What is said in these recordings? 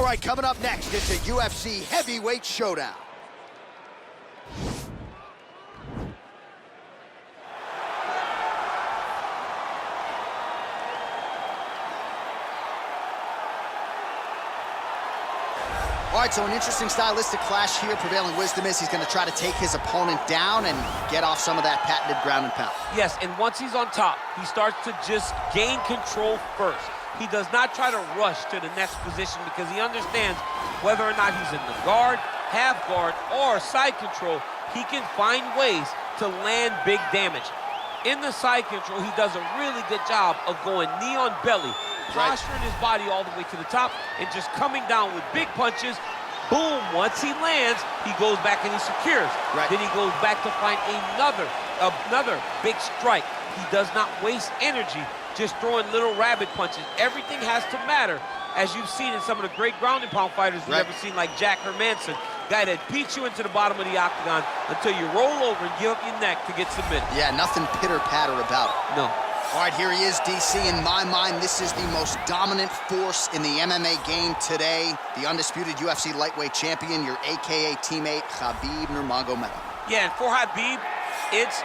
right, coming up next, it's a UFC heavyweight showdown. All right, so an interesting stylistic clash here. Prevailing wisdom is he's going to try to take his opponent down and get off some of that patented ground and pound. Yes, and once he's on top, he starts to just gain control first. He does not try to rush to the next position because he understands whether or not he's in the guard, half guard, or side control, he can find ways to land big damage. In the side control, he does a really good job of going knee on belly, posturing his body all the way to the top and just coming down with big punches. Boom, once he lands, he goes back and he secures. Then he goes back to find another big strike. He does not waste energy just throwing little rabbit punches. Everything has to matter, as you've seen in some of the great ground and pound fighters we've ever seen, like Jack Hermanson, guy that beats you into the bottom of the octagon until you roll over and give up your neck to get submitted. Yeah, nothing pitter-patter about it. No. All right, here he is, DC. In my mind, this is the most dominant force in the MMA game today. The undisputed UFC lightweight champion, your AKA teammate, Khabib Nurmagomedov. Yeah, and for Khabib, it's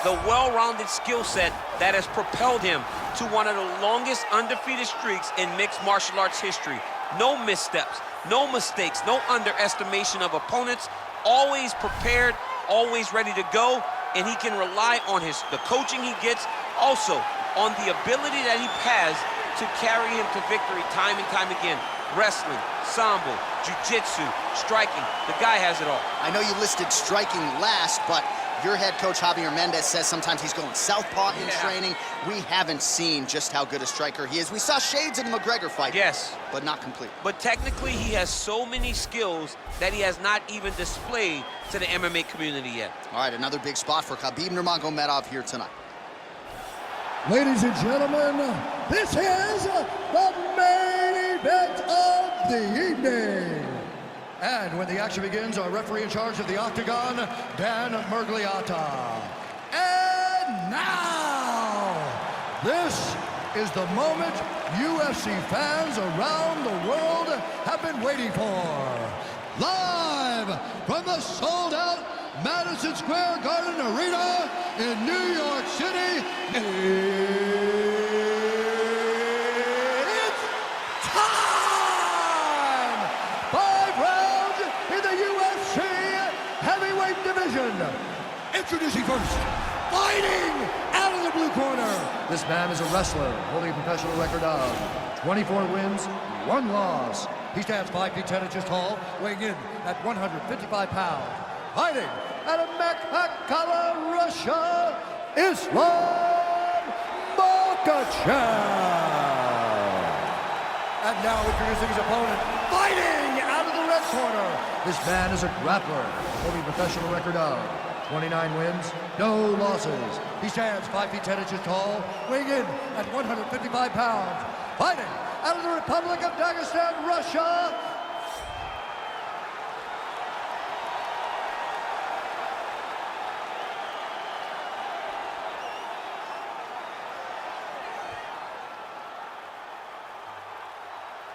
the well-rounded skill set that has propelled him to one of the longest undefeated streaks in mixed martial arts history. No missteps, no mistakes, no underestimation of opponents, always prepared, always ready to go, and he can rely on the coaching he gets, also on the ability that he has to carry him to victory time and time again. Wrestling, sambo, jiu-jitsu, striking, the guy has it all. I know you listed striking last, but your head coach, Javier Mendez, says sometimes he's going southpaw in training. We haven't seen just how good a striker he is. We saw shades in the McGregor fight. Yes. But not complete. But technically, he has so many skills that he has not even displayed to the MMA community yet. All right, another big spot for Khabib Nurmagomedov here tonight. Ladies and gentlemen, this is the main event of the evening. And when the action begins, our referee in charge of the octagon, Dan Murgliata. And now, this is the moment UFC fans around the world have been waiting for. Live from the sold-out Madison Square Garden Arena in New York City, it's time! 5 rounds in the UFC heavyweight division. Introducing first, fighting out of the blue corner. This man is a wrestler holding a professional record of 24 wins, 1 loss. He stands 5 feet 10 inches tall, weighing in at 155 pounds. Fighting out of Makhachev, Russia, Islam Makhachev. And now introducing his opponent, fighting out of the red corner. This man is a grappler, holding a professional record of 29 wins, no losses. He stands 5 feet 10 inches tall, weighing in at 155 pounds. Fighting out of the Republic of Dagestan, Russia,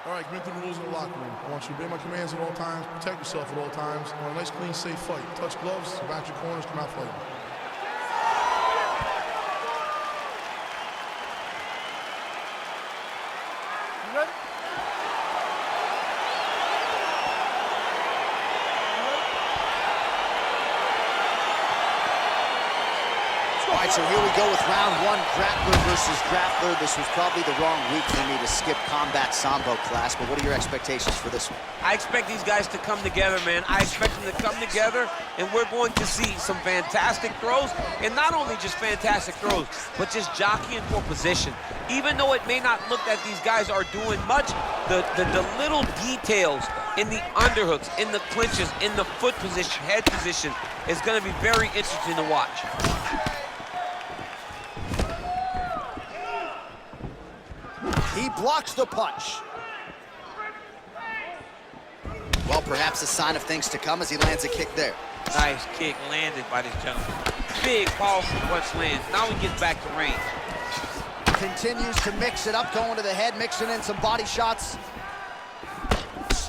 All right, commit to the rules in the locker room. I want you to obey my commands at all times, protect yourself at all times. I want a nice, clean, safe fight. Touch gloves, back your corners, come out fighting. You ready? All right, so here we go with round 1, grappler versus grappler. This was probably the wrong week for me to skip combat sambo class, but what are your expectations for this one? I expect these guys to come together, man. I expect them to come together, and we're going to see some fantastic throws, and not only just fantastic throws, but just jockeying for position. Even though it may not look that these guys are doing much, the little details in the underhooks, in the clinches, in the foot position, head position, is going to be very interesting to watch. He blocks the punch. Well, perhaps a sign of things to come as he lands a kick there. Nice kick landed by this gentleman. Big, powerful punch lands. Now he gets back to range. Continues to mix it up, going to the head, mixing in some body shots.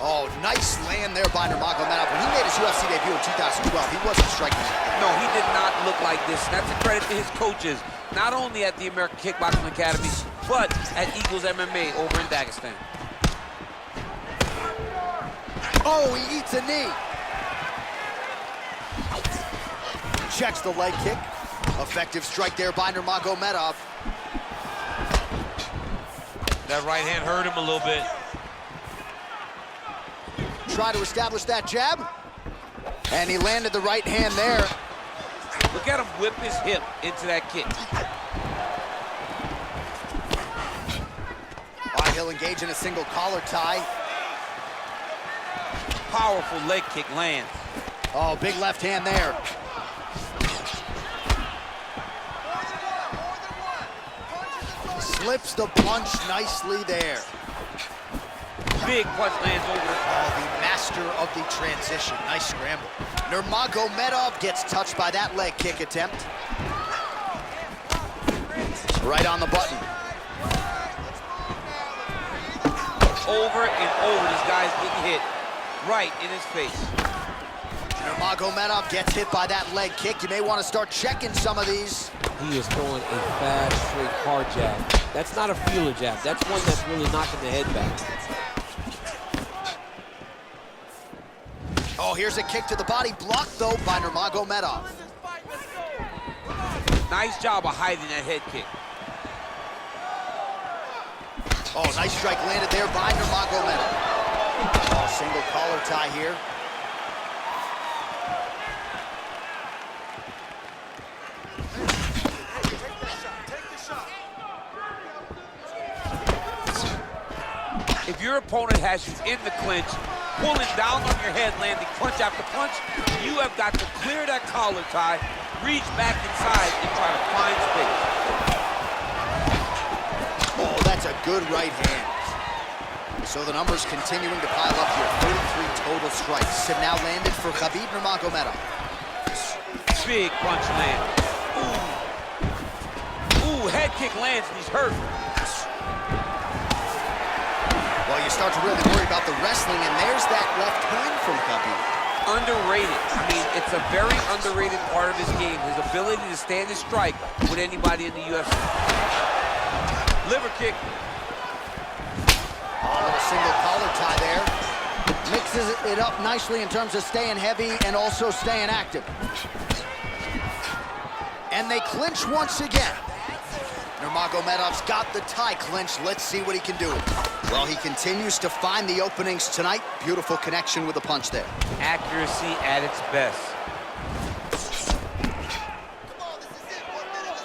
Oh, nice land there by Nurmagomedov. When he made his UFC debut in 2012, he wasn't striking like that. No, he did not look like this. That's a credit to his coaches, not only at the American Kickboxing Academy, but at Eagles MMA over in Dagestan. Oh, he eats a knee. Checks the leg kick. Effective strike there by Nurmagomedov. That right hand hurt him a little bit. Try to establish that jab. And he landed the right hand there. Look at him whip his hip into that kick. All right, he'll engage in a single collar tie. Powerful leg kick lands. Oh, big left hand there. Slips the punch nicely there. Big punch lands over. Oh, the master of the transition. Nice scramble. Nurmagomedov gets touched by that leg kick attempt. Right on the button. Over and over, this guy's getting hit right in his face. Nurmagomedov gets hit by that leg kick. You may want to start checking some of these. He is throwing a fast, straight, hard jab. That's not a feeler jab. That's one that's really knocking the head back. Oh, here's a kick to the body, blocked though by Nurmagomedov. Nice job of hiding that head kick. Oh, nice strike landed there by Nurmagomedov. Oh, single collar tie here. If your opponent has you in the clinch, pulling down on your head, landing punch after punch, you have got to clear that collar tie, reach back inside, and try to find space. Oh, that's a good right hand. So the numbers continuing to pile up here. 33 total strikes have now landed for Khabib Nurmagomedov. Big punch land. Ooh, head kick lands and he's hurt. Well, you start to really worry about the wrestling, and there's that left hand from Khabib. Underrated. I mean, it's a very underrated part of his game, his ability to stand and strike with anybody in the UFC. Liver kick. Oh, a little single collar tie there. Mixes it up nicely in terms of staying heavy and also staying active. And they clinch once again. Nurmagomedov's got the tie clinch. Let's see what he can do. Well, he continues to find the openings tonight. Beautiful connection with the punch there. Accuracy at its best.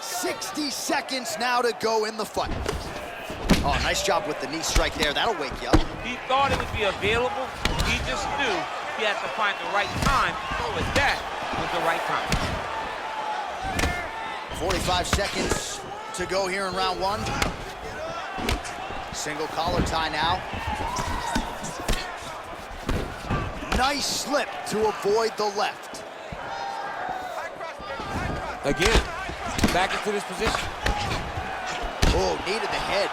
60 seconds now to go in the fight. Oh, nice job with the knee strike there. That'll wake you up. He thought it would be available. He just knew he had to find the right time to throw it. That was the right time. 45 seconds to go here in round one. Single collar tie now. Nice slip to avoid the left. Again, back into this position. Oh, knee to the head.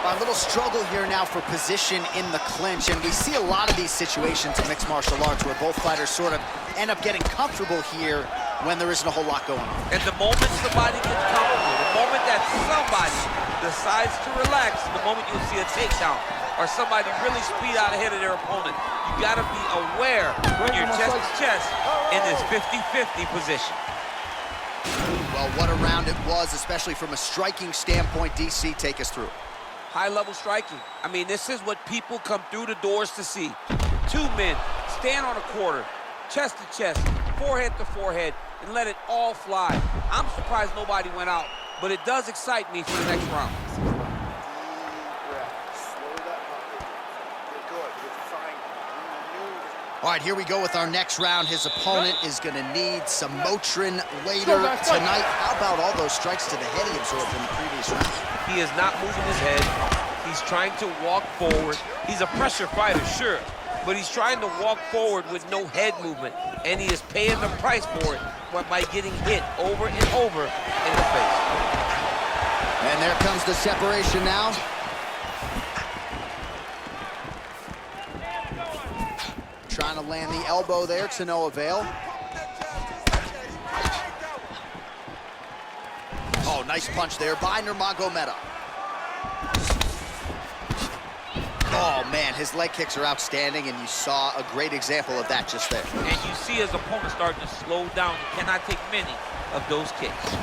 A little struggle here now for position in the clinch, and we see a lot of these situations in mixed martial arts where both fighters sort of end up getting comfortable here when there isn't a whole lot going on. And the moment somebody gets comfortable, the moment that somebody decides to relax, the moment you'll see a takedown or somebody really speed out ahead of their opponent. You gotta be aware when you're chest to chest in this 50-50 position. Well, what a round it was, especially from a striking standpoint. DC, take us through. High-level striking. I mean, this is what people come through the doors to see. Two men stand on a quarter, chest to chest, forehead to forehead, and let it all fly. I'm surprised nobody went out, but it does excite me for the next round. All right, here we go with our next round. His opponent is going to need some Motrin later tonight. How about all those strikes to the head he absorbed in the previous round? He is not moving his head. He's trying to walk forward. He's a pressure fighter, sure, but he's trying to walk forward with no head movement, and he is paying the price for it by getting hit over and over in the face. And And there comes the separation now. Trying to land the elbow there to no avail. Oh, nice punch there by Nurmagomedov. Oh, man, his leg kicks are outstanding, and you saw a great example of that just there. And you see his opponent starting to slow down. He cannot take many of those kicks.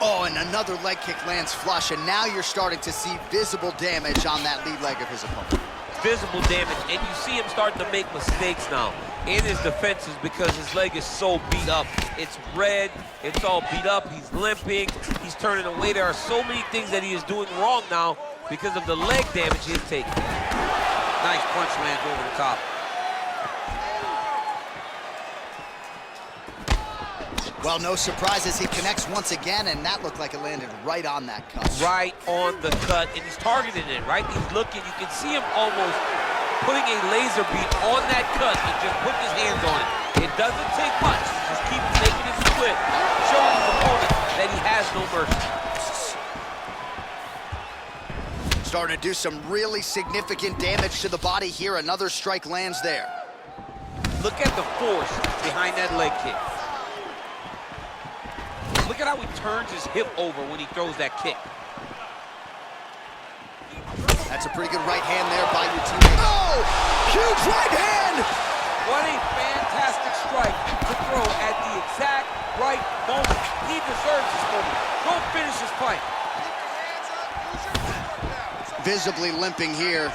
Oh, and another leg kick lands flush, and now you're starting to see visible damage on that lead leg of his opponent. Visible damage, and you see him starting to make mistakes now in his defenses because his leg is so beat up. It's red, it's all beat up, he's limping, he's turning away. There are so many things that he is doing wrong now because of the leg damage he's taking. Nice punch lands over the top. Well, no surprises, he connects once again, and that looked like it landed right on that cut. Right on the cut, and he's targeting it, right? He's looking, you can see him almost putting a laser beam on that cut and just putting his hands on it. It doesn't take much, he just keeps making it split, showing his opponent that he has no mercy. Starting to do some really significant damage to the body here. Another strike lands there. Look at the force behind that leg kick. Look at how he turns his hip over when he throws that kick. That's a pretty good right hand there by your teammate. Oh! Huge right hand! What a fantastic strike to throw at the exact right moment. He deserves this moment. Go finish his fight. Visibly limping here.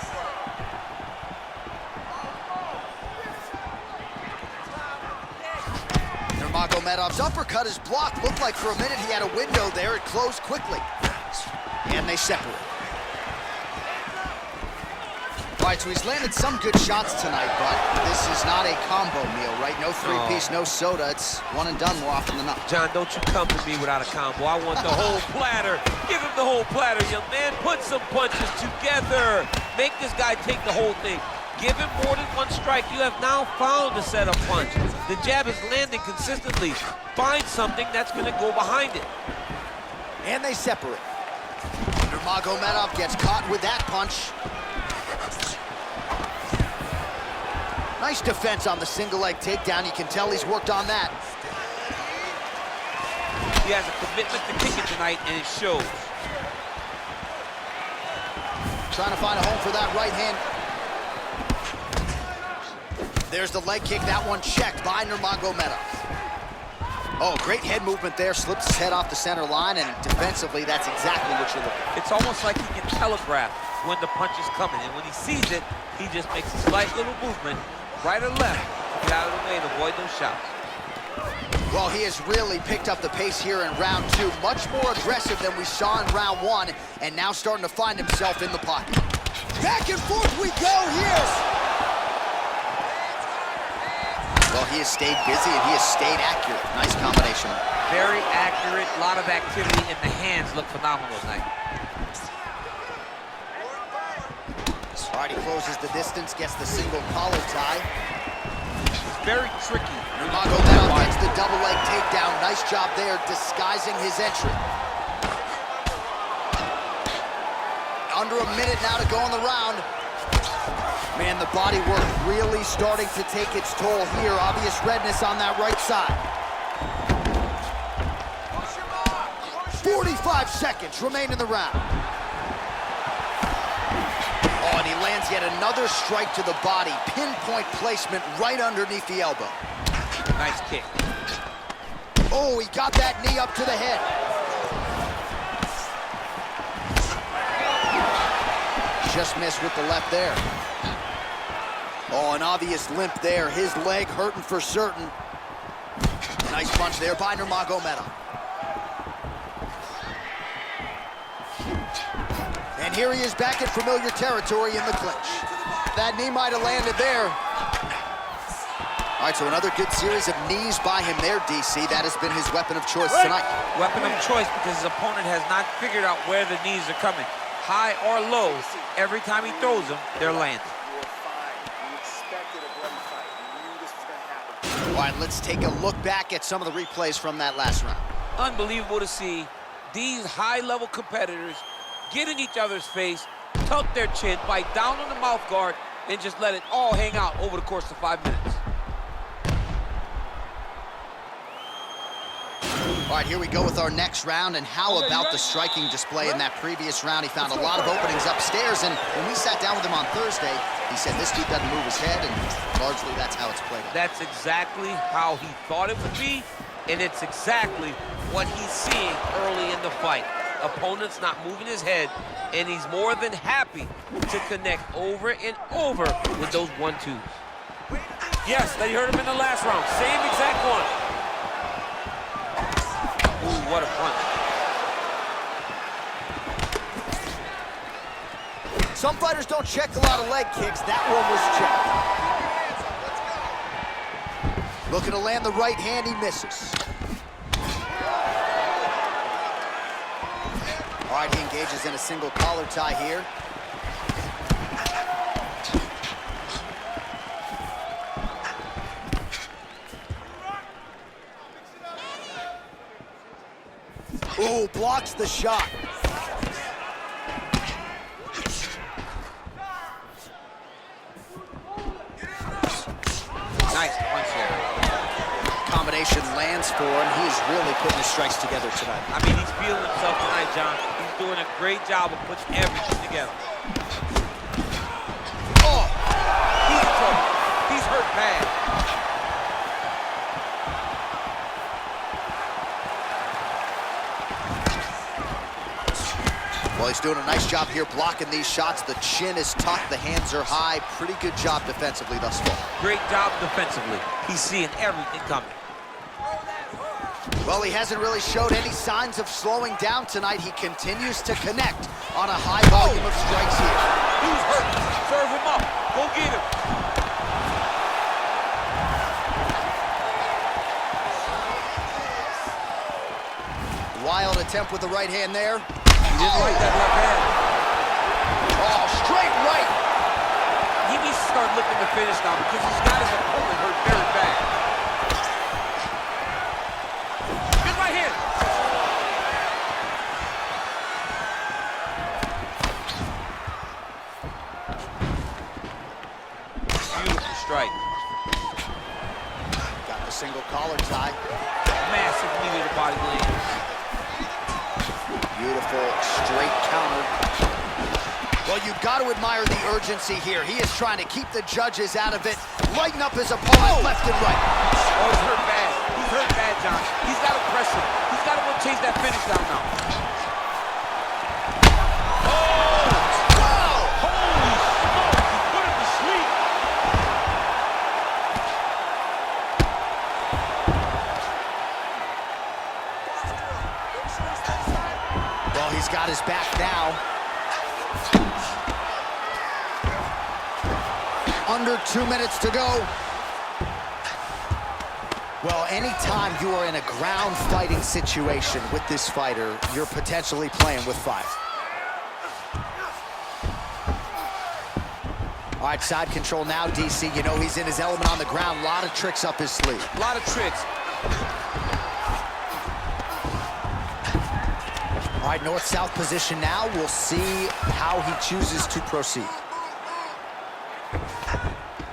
Nurmagomedov's uppercut is blocked. Looked like for a minute he had a window there. It closed quickly. And they separate. All right, so he's landed some good shots tonight, but this is not a combo meal, right? No three-piece, no soda. It's one and done more often than not. John, don't you come to me without a combo. I want the whole platter. Give him the whole platter, young man. Put some punches together. Make this guy take the whole thing. Give him more than one strike. You have now found a setup punch. The jab is landing consistently. Find something that's going to go behind it. And they separate. Nurmagomedov gets caught with that punch. Nice defense on the single leg takedown. You can tell he's worked on that. He has a commitment to kicking tonight, and it shows. Trying to find a home for that right hand. There's the leg kick. That one checked by Nurmagomedov. Oh, great head movement there. Slips his head off the center line, and defensively, that's exactly what you're looking for. It's almost like he can telegraph when the punch is coming, and when he sees it, he just makes a slight little movement, right or left, to get out of the way and avoid those shots. Well, he has really picked up the pace here in round two. Much more aggressive than we saw in round one, and now starting to find himself in the pocket. Back and forth we go here. Well, he has stayed busy and he has stayed accurate. Nice combination. Very accurate, a lot of activity, and the hands look phenomenal tonight. All right, he closes the distance, gets the single collar tie. Very tricky. Nurmagomedov gets the double leg takedown. Nice job there, disguising his entry. Under a minute now to go in the round. Man, the body work really starting to take its toll here. Obvious redness on that right side. 45 seconds remain in the round. Oh, and he lands yet another strike to the body. Pinpoint placement right underneath the elbow. Nice kick. Oh, he got that knee up to the head. Just missed with the left there. Oh, an obvious limp there. His leg hurting for certain. Nice punch there by Nurmagomedov. And here he is back in familiar territory in the clinch. That knee might have landed there. All right, so another good series of knees by him there, DC. That has been his weapon of choice tonight. Weapon of choice because his opponent has not figured out where the knees are coming. High or low, every time he throws them, they're landing. All right, let's take a look back at some of the replays from that last round. Unbelievable to see these high-level competitors get in each other's face, tuck their chin, bite down on the mouth guard, and just let it all hang out over the course of 5 minutes. All right, here we go with our next round, and how about the striking display in that previous round? He found a lot of openings upstairs, and when we sat down with him on Thursday, he said this dude doesn't move his head, and largely that's how it's played out. That's exactly how he thought it would be, and it's exactly what he's seeing early in the fight. Opponent's not moving his head, and he's more than happy to connect over and over with those 1-2s. Yes, they heard him in the last round. Same exact one. Ooh, what a punch. Some fighters don't check a lot of leg kicks. That one was checked. Looking to land the right hand, he misses. All right, he engages in a single collar tie here. Ooh, blocks the shot. Nice punch there. Combination lands for him. He is really putting his strikes together tonight. I mean, he's feeling himself tonight, John. He's doing a great job of putting everything together. Oh! He's in trouble. He's hurt bad. Well, he's doing a nice job here blocking these shots. The chin is tucked, the hands are high. Pretty good job defensively thus far. Great job defensively. He's seeing everything coming. Well, he hasn't really showed any signs of slowing down tonight. He continues to connect on a high volume of strikes here. He's hurt. Serve him up. Go get him. Wild attempt with the right hand there. He didn't like that left hand. Oh, straight right. He needs to start looking to finish now because he's got his opponent hurt very bad. Good right hand. Beautiful strike. Got the single collar tie. Massive knee to the body lands. Beautiful straight counter. Well, you've got to admire the urgency here. He is trying to keep the judges out of it, lighten up his opponent left and right. Oh, he's hurt bad. He's hurt bad, John. He's got to press him. He's got to go chase that finish down now. Oh! Wow! Holy smoke! He put him to sleep. Well, he's got his back now. Under 2 minutes to go. Well, anytime you are in a ground fighting situation with this fighter, you're potentially playing with fire. All right, side control now, DC. You know he's in his element on the ground. A lot of tricks up his sleeve. A lot of tricks. All right, north-south position now. We'll see how he chooses to proceed.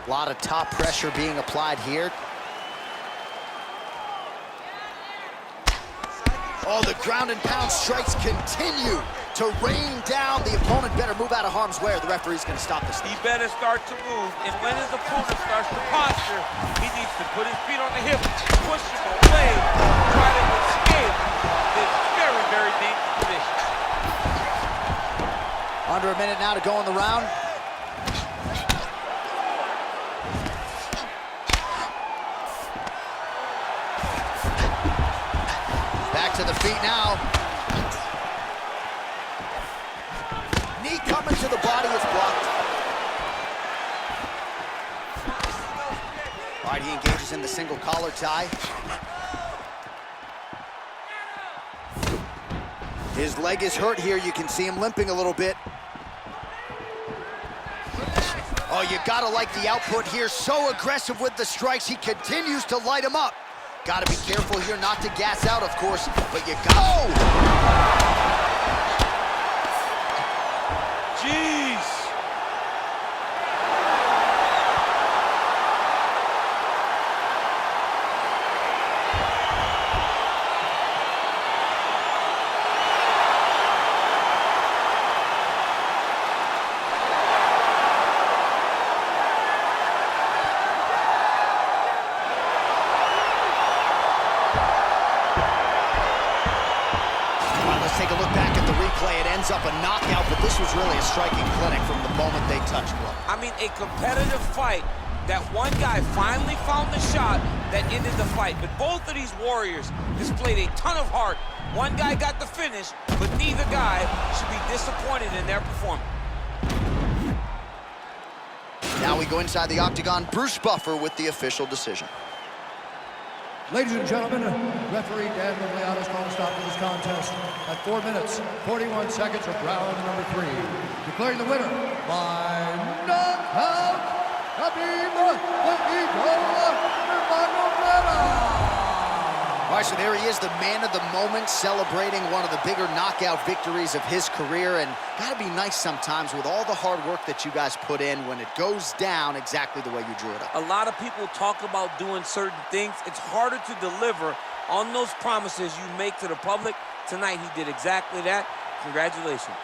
A lot of top pressure being applied here. Oh, the ground and pound strikes continue to rain down. The opponent better move out of harm's way or the referee's going to stop this thing. He better start to move, and when his opponent starts to posture, he needs to put his feet on the hip, push him away, try to escape this very, very dangerous position. Under a minute now to go in the round. Back to the feet now. Knee coming to the body is blocked. All right, he engages in the single collar tie. His leg is hurt here. You can see him limping a little bit. Oh, you gotta like the output here. So aggressive with the strikes. He continues to light him up. Gotta be careful here not to gas out, of course, but you got... Oh! All right, let's take a look back at the replay. It ends up a knockout, but this was really a striking clinic from the moment they touched gloves. I mean, a competitive fight that one guy finally found the shot that ended the fight. But both of these warriors displayed a ton of heart. One guy got the finish, but neither guy should be disappointed in their performance. Now we go inside the octagon. Bruce Buffer with the official decision. Ladies and gentlemen, referee Dan Miragliotta's called a stop to this contest at 4 minutes, 41 seconds of round number 3. Declaring the winner by knockout, Khabib Nurmagomedov. All right, so there he is, the man of the moment, celebrating one of the bigger knockout victories of his career. And gotta be nice sometimes with all the hard work that you guys put in when it goes down exactly the way you drew it up. A lot of people talk about doing certain things. It's harder to deliver on those promises you make to the public. Tonight, he did exactly that. Congratulations.